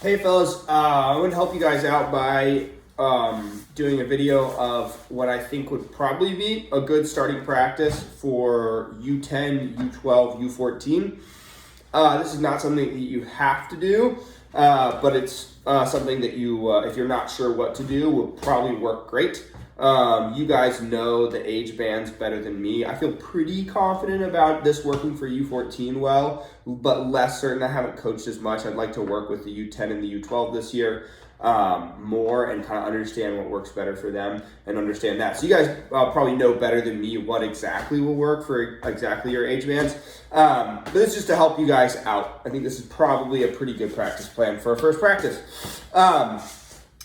Hey fellas, I want to help you guys out by doing a video of what I think would probably be a good starting practice for U10, U12, U14. This is not something that you have to do, but it's something that you, if you're not sure what to do, will probably work great. You guys know the age bands better than me. I feel pretty confident about this working for U14 well, but less certain. I haven't coached as much. I'd like to work with the U10 and the U12 this year more and kind of understand what works better for them and understand that. So you guys probably know better than me what exactly will work for exactly your age bands. But it's just to help you guys out. I think this is probably a pretty good practice plan for a first practice.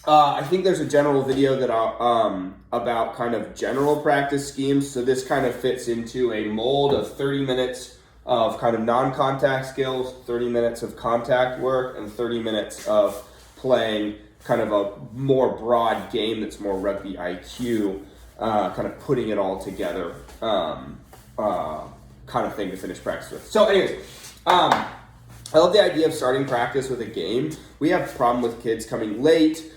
I think there's a general video that about kind of general practice schemes. So this kind of fits into a mold of 30 minutes of kind of non-contact skills, 30 minutes of contact work, and 30 minutes of playing kind of a more broad game that's more rugby IQ, kind of putting it all together kind of thing to finish practice with. So anyways, I love the idea of starting practice with a game. We have a problem with kids coming late.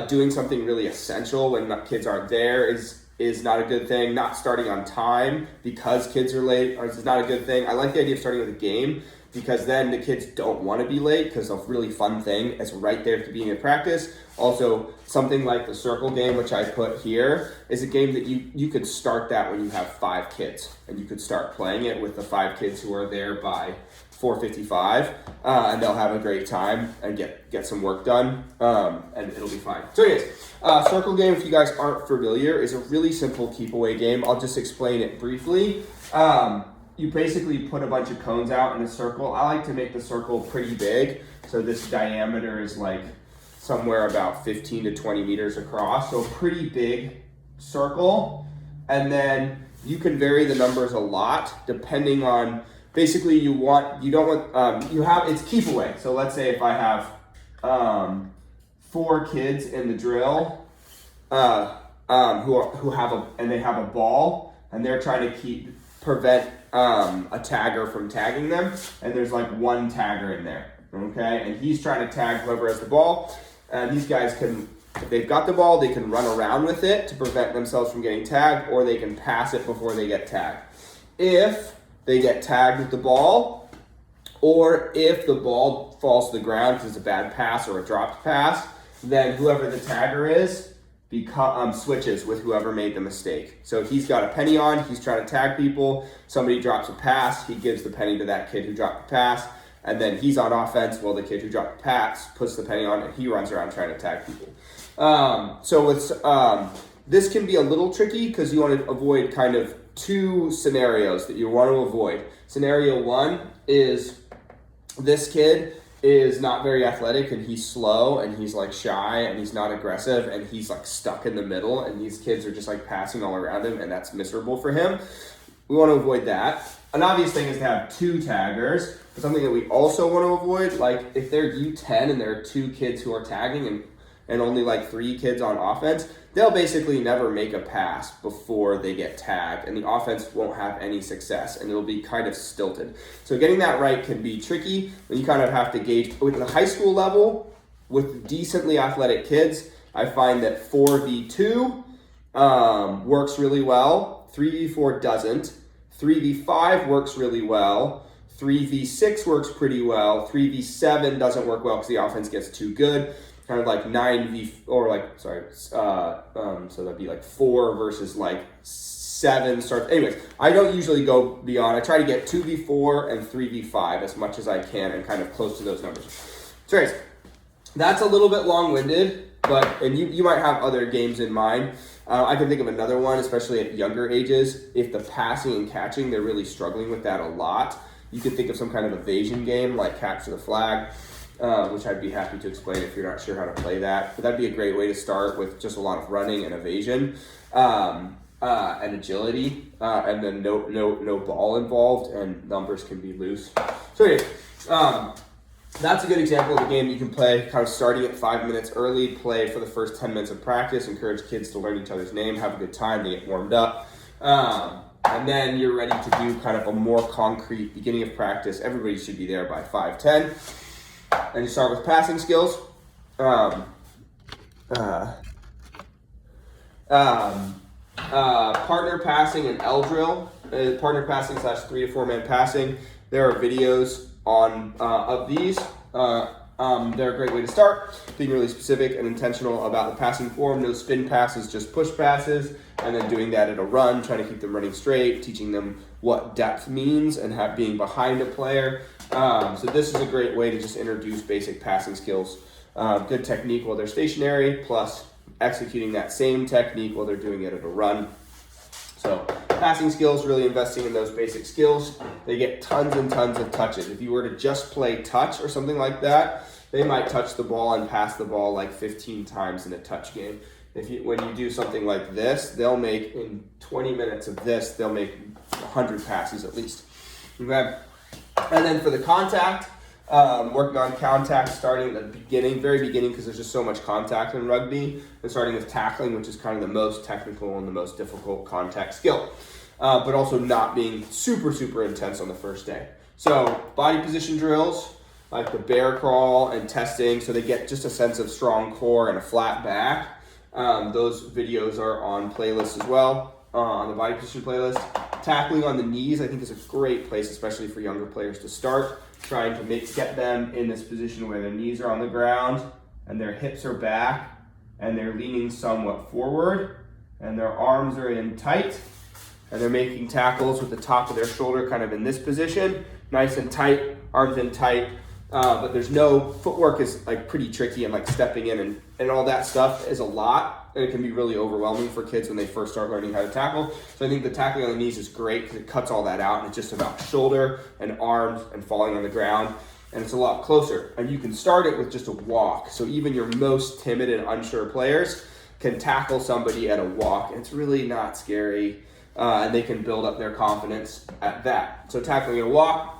Doing something really essential when kids aren't there is not a good thing. Not starting on time because kids are late is not a good thing. I like the idea of starting with a game because then the kids don't want to be late because a really fun thing is right there at the beginning of practice. Also, something like the circle game, which I put here, is a game that you could start that when you have 5 kids, and you could start playing it with the 5 kids who are there by 4:55, and they'll have a great time and get some work done, and it'll be fine. So anyways, circle game, if you guys aren't familiar, is a really simple keep away game. I'll just explain it briefly. You basically put a bunch of cones out in a circle. I like to make the circle pretty big, so this diameter is like somewhere about 15 to 20 meters across, so a pretty big circle. And then you can vary the numbers a lot depending on, basically it's keep away. So let's say if I have 4 kids in the drill who have a ball, and they're trying to prevent a tagger from tagging them, and there's like 1 tagger in there, okay? And he's trying to tag whoever has the ball, and these guys can, if they've got the ball, they can run around with it to prevent themselves from getting tagged, or they can pass it before they get tagged. If they get tagged with the ball, or if the ball falls to the ground because it's a bad pass or a dropped pass, then whoever the tagger is switches with whoever made the mistake. So he's got a penny on, he's trying to tag people, somebody drops a pass, he gives the penny to that kid who dropped the pass, and then he's on offense while the kid who dropped the pass puts the penny on and he runs around trying to tag people. This can be a little tricky because you want to avoid kind of 2 scenarios that you want to avoid. Scenario 1 is this kid is not very athletic and he's slow and he's like shy and he's not aggressive and he's like stuck in the middle and these kids are just like passing all around him and that's miserable for him. We want to avoid that. An obvious thing is to have 2 taggers, but something that we also want to avoid, like if they're U10 and there are 2 kids who are tagging and only like 3 kids on offense, they'll basically never make a pass before they get tagged, and the offense won't have any success, and it'll be kind of stilted. So getting that right can be tricky, and you kind of have to gauge. With the high school level, with decently athletic kids, I find that 4v2 works really well, 3v4 doesn't, 3v5 works really well, 3v6 works pretty well, 3v7 doesn't work well because the offense gets too good. Kind of like so that'd be like 4 versus like 7 starts. Anyways, I don't usually go beyond. I try to get 2v4 and 3v5 as much as I can and kind of close to those numbers. So anyways, that's a little bit long-winded, and you might have other games in mind. I can think of another one, especially at younger ages. If the passing and catching, they're really struggling with that a lot. You could think of some kind of evasion game like Capture the Flag, which I'd be happy to explain if you're not sure how to play that. But that'd be a great way to start with just a lot of running and evasion and agility, and then no ball involved, and numbers can be loose. So anyway, that's a good example of a game you can play kind of starting at 5 minutes early, play for the first 10 minutes of practice, encourage kids to learn each other's name, have a good time, they get warmed up. And then you're ready to do kind of a more concrete beginning of practice. Everybody should be there by 5:10. And you start with passing skills. Partner passing and L drill. Partner passing / 3 to 4 man passing. There are videos on of these. They're a great way to start, being really specific and intentional about the passing form. No spin passes, just push passes, and then doing that at a run, trying to keep them running straight, teaching them what depth means and being behind a player. So this is a great way to just introduce basic passing skills. Good technique while they're stationary, plus executing that same technique while they're doing it at a run. So passing skills, really investing in those basic skills. They get tons and tons of touches. If you were to just play touch or something like that, they might touch the ball and pass the ball like 15 times in a touch game. When you do something like this, they'll make, in 20 minutes of this, they'll make 100 passes at least. Okay? And then for the contact, working on contact starting at the beginning, very beginning, because there's just so much contact in rugby, and starting with tackling, which is kind of the most technical and the most difficult contact skill, but also not being super, super intense on the first day. So body position drills, like the bear crawl and testing, so they get just a sense of strong core and a flat back. Those videos are on playlists as well, on the body position playlist. Tackling on the knees, I think, is a great place, especially for younger players to start. Trying to get them in this position where their knees are on the ground and their hips are back and they're leaning somewhat forward and their arms are in tight and they're making tackles with the top of their shoulder kind of in this position, nice and tight, arms in tight. But there's no, footwork is like pretty tricky, and like stepping in and all that stuff is a lot, and it can be really overwhelming for kids when they first start learning how to tackle. So I think the tackling on the knees is great because it cuts all that out, and it's just about shoulder and arms and falling on the ground, and it's a lot closer. And you can start it with just a walk. So even your most timid and unsure players can tackle somebody at a walk, and it's really not scary, and they can build up their confidence at that. So tackling at a walk.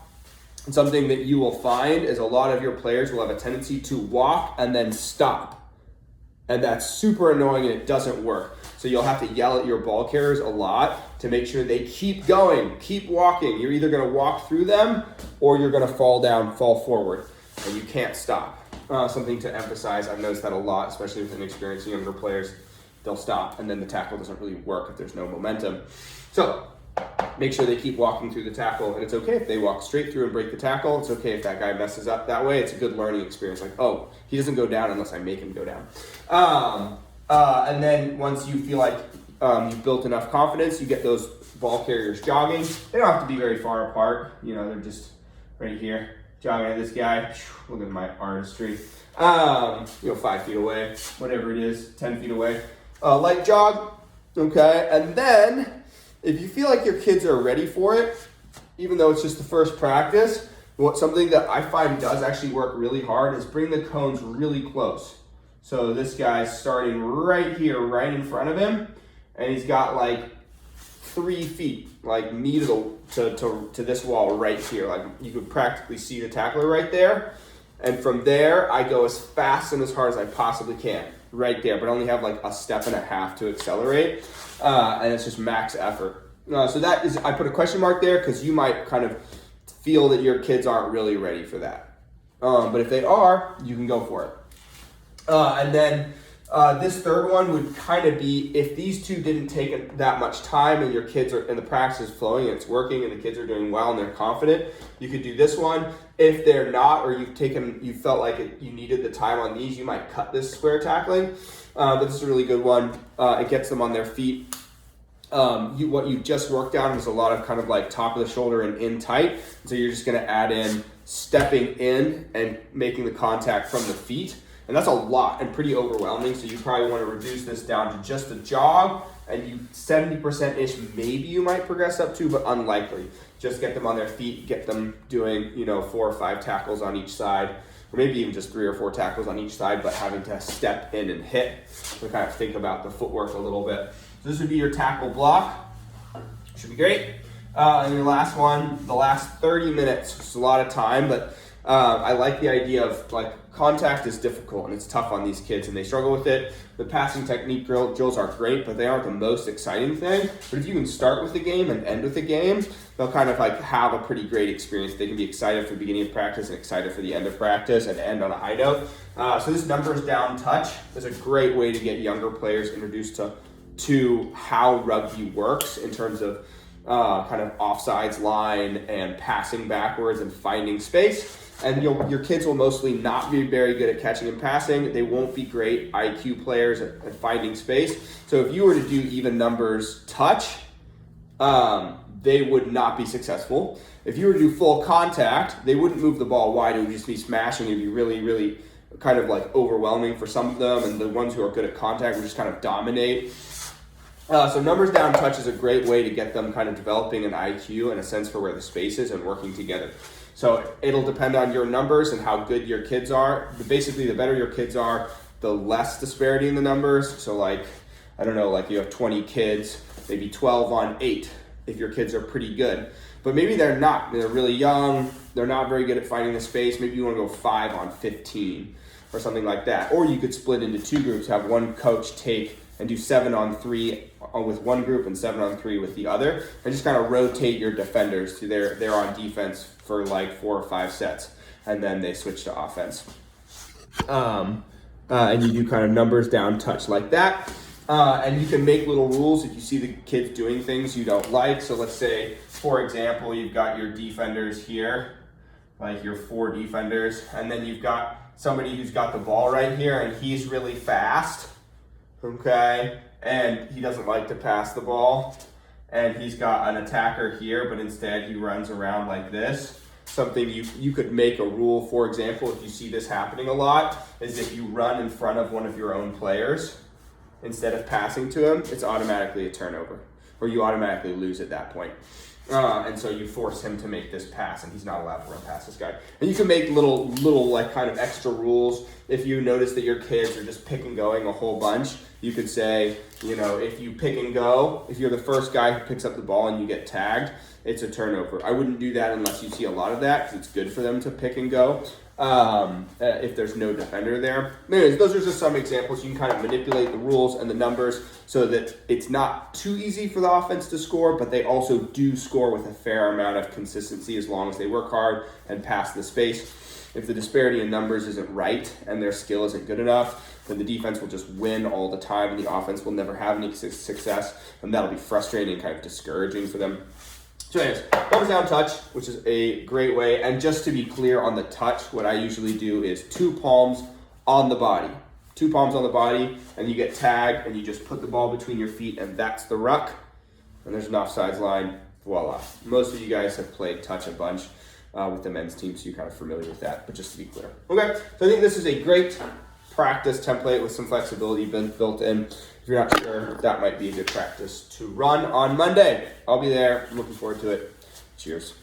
And something that you will find is a lot of your players will have a tendency to walk and then stop. And that's super annoying, and it doesn't work. So you'll have to yell at your ball carriers a lot to make sure they keep going, keep walking. You're either going to walk through them or you're going to fall forward, and you can't stop. Something to emphasize, I've noticed that a lot, especially with inexperienced younger players. They'll stop, and then the tackle doesn't really work if there's no momentum. So make sure they keep walking through the tackle, and it's okay if they walk straight through and break the tackle. It's okay if that guy messes up that way. It's a good learning experience. Like, oh, he doesn't go down unless I make him go down. And then once you feel like you've built enough confidence, you get those ball carriers jogging. They don't have to be very far apart. You know, they're just right here jogging at this guy. Look at my artistry. 5 feet away, whatever it is, 10 feet away. Light jog, okay? And then if you feel like your kids are ready for it, even though it's just the first practice, something that I find does actually work really hard is bring the cones really close. So this guy's starting right here, right in front of him, and he's got like 3 feet, like me to this wall right here. Like you could practically see the tackler right there. And from there, I go as fast and as hard as I possibly can, right there, but I only have like a step and a half to accelerate, and it's just max effort. So that is, I put a question mark there because you might kind of feel that your kids aren't really ready for that. But if they are, you can go for it. And then this third one would kind of be if these two didn't take that much time and your kids are, and the practice is flowing and it's working and the kids are doing well and they're confident, you could do this one. If they're not, or you felt like you needed the time on these, you might cut this square tackling. But this is a really good one. It gets them on their feet. What you just worked on was a lot of kind of like top of the shoulder and in tight. So you're just going to add in stepping in and making the contact from the feet. And that's a lot and pretty overwhelming. So you probably want to reduce this down to just a jog, and you 70%-ish maybe you might progress up to, but unlikely. Just get them on their feet, get them doing, 4 or 5 tackles on each side, or maybe even just 3 or 4 tackles on each side, but having to step in and hit. So kind of think about the footwork a little bit. So this would be your tackle block. Should be great. And your last one, the last 30 minutes, it's a lot of time, but I like the idea of like contact is difficult and it's tough on these kids and they struggle with it. The passing technique drills are great, but they aren't the most exciting thing. But if you can start with the game and end with the game, they'll kind of like have a pretty great experience. They can be excited for the beginning of practice and excited for the end of practice and end on a high note. So this numbers down touch is a great way to get younger players introduced to how rugby works in terms of kind of offsides line and passing backwards and finding space. And your kids will mostly not be very good at catching and passing. They won't be great IQ players at finding space. So if you were to do even numbers touch, they would not be successful. If you were to do full contact, they wouldn't move the ball wide. It would just be smashing. It would be really, really kind of like overwhelming for some of them. And the ones who are good at contact would just kind of dominate. So numbers down touch is a great way to get them kind of developing an IQ and a sense for where the space is and working together. So it'll depend on your numbers and how good your kids are. But basically, the better your kids are, the less disparity in the numbers. So like, I don't know, like you have 20 kids, maybe 12 on 8 if your kids are pretty good. But maybe they're not. They're really young. They're not very good at finding the space. Maybe you want to go 5 on 15 or something like that. Or you could split into 2 groups, have one coach take and do 7 on 3 with one group and 7 on 3 with the other, and just kind of rotate your defenders to they're on defense for like 4 or 5 sets, and then they switch to offense. And you do kind of numbers down touch like that. And you can make little rules if you see the kids doing things you don't like. So let's say, for example, you've got your defenders here, like your 4 defenders, and then you've got somebody who's got the ball right here, and he's really fast. Okay, and he doesn't like to pass the ball, and he's got an attacker here, but instead he runs around like this. Something you could make a rule, for example, if you see this happening a lot, is if you run in front of one of your own players instead of passing to him, it's automatically a turnover, or you automatically lose at that point. And so you force him to make this pass, and he's not allowed to run past this guy. And you can make little like kind of extra rules. If you notice that your kids are just pick and going a whole bunch, you could say, you know, if you pick and go, if you're the first guy who picks up the ball and you get tagged, it's a turnover. I wouldn't do that unless you see a lot of that, because it's good for them to pick and go if there's no defender there. Anyways, those are just some examples. You can kind of manipulate the rules and the numbers so that it's not too easy for the offense to score, but they also do score with a fair amount of consistency as long as they work hard and pass the space. If the disparity in numbers isn't right and their skill isn't good enough, then the defense will just win all the time and the offense will never have any success, and that'll be frustrating and kind of discouraging for them. So anyways, numbers down touch, which is a great way. And just to be clear on the touch, what I usually do is 2 palms on the body. 2 palms on the body, and you get tagged, and you just put the ball between your feet, and that's the ruck. And there's an offsides line. Voila. Most of you guys have played touch a bunch with the men's team, so you're kind of familiar with that, but just to be clear. Okay, so I think this is a great practice template with some flexibility built in. If you're not sure, that might be a good practice to run on Monday. I'll be there. I'm looking forward to it. Cheers.